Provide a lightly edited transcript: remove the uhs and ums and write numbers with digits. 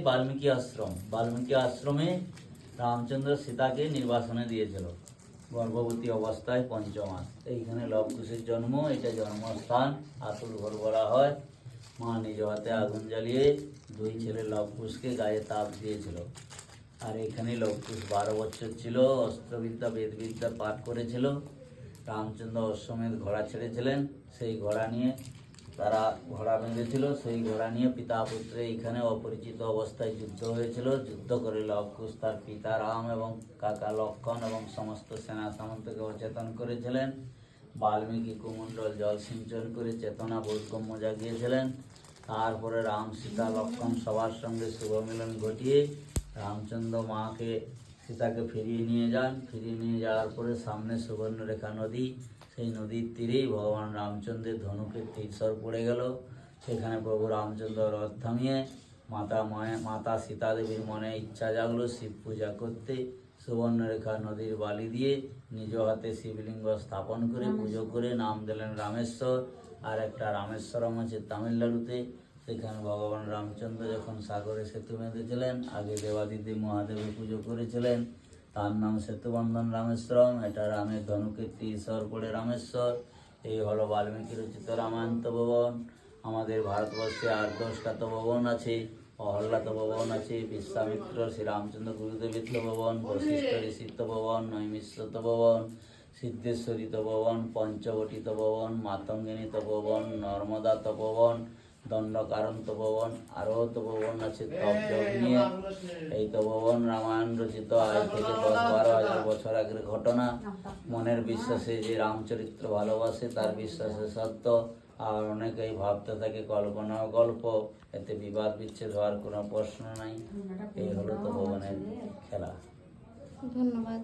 বাল্মীকি আশ্রমে রামচন্দ্র সীতাকে নির্বাসনে দিয়েছিল গর্ভবতী অবস্থায় 5 মাস। এইখানে লবকুশের জন্ম, এটা জন্মস্থান, আতুর ঘর বলা হয়। মা নিজ হাতে আগুন জ্বালিয়ে 2 ছেলে লবকুশকে গায়ে তাপ দিয়েছিল। আর এখানে লবকুশ 12 বছর ছিল, অস্ত্রবিদ্যা বেদবিদ্যা পাঠ করেছিল। রামচন্দ্র অশ্বমেধ ঘোড়া ছেড়েছিলেন, সেই ঘোড়া নিয়ে তারা ঘোড়া বেঁধেছিল, সেই ঘোড়া নিয়ে পিতা পুত্রে এখানে অপরিচিত অবস্থায় যুদ্ধ হয়েছিল। যুদ্ধ করে লবকুশ তার পিতা রাম এবং কাকা লক্ষণ এবং সমস্ত সেনা সামন্তকে অচেতন করেছিলেন। বাল্মীকি কুমণ্ডল জল সিঞ্চন করে চেতনা বোধগম্য জাগিয়েছিলেন। তারপরে রাম সীতা লক্ষণ সবার সঙ্গে শুভ মিলন ঘটিয়ে রামচন্দ্র মাকে সীতাকে ফিরিয়ে নিয়ে যান। ফিরিয়ে নিয়ে যাওয়ার পরে সামনে সুবর্ণরেখা নদী, সেই নদীর তীরেই ভগবান রামচন্দ্রের ধনুকের তীরস্বর পড়ে গেল। সেখানে প্রভু রামচন্দ্র রথ থামিয়ে মাতা সীতা দেবীর মনে ইচ্ছা জাগলো শিব পূজা করতে। সুবর্ণরেখা নদীর বালি দিয়ে নিজ হাতে শিবলিঙ্গ স্থাপন করে পুজো করে নাম দিলেন রামেশ্বর। আর একটা রামেশ্বরম আছে তামিলনাড়ুতে, সেখানে ভগবান রামচন্দ্র যখন সাগরে সেতু বেঁধেছিলেন, আগে দেবাদিদেব মহাদেবের পুজো করেছিলেন, তার নাম সেতুবন্ধন রামেশ্বরম। এটা রামের ধনুকের তীরস্বর পড়ে রামেশ্বর। এই হলো বাল্মীকি রচিত রামায়ণ তপোবন। আমাদের ভারতবর্ষে 8-10টা তপোবন আছে। অহল্লা তপোবন আছে, বিশ্বামিত্র শ্রীরামচন্দ্র গুরুদেবের তপোবন, বশিষ্ঠ ঋষির তপোবন, নৈমিষ্য তপোবন, সিদ্ধেশ্বরী তপোবন, পঞ্চবটী তপোবন, মাতঙ্গিনী তপোবন, নর্মদা তপোবন, দণ্ডকারণ তপোবন, আরও তপোবন আছে তপযোগ নিয়ে। এই তপোবন রামায়ণ রচিত আজ থেকে 10-12 হাজার বছর আগের ঘটনা। মনের বিশ্বাসে যে রামচরিত্র ভালোবাসে তার বিশ্বাসে সত্য। আর অনেকেই ভাবতে থাকে কল্পনা গল্প, এতে বিবাদ বিচ্ছেদ হওয়ার কোনো প্রশ্ন নাই। এই হলো তপোবনের খেলা। ধন্যবাদ।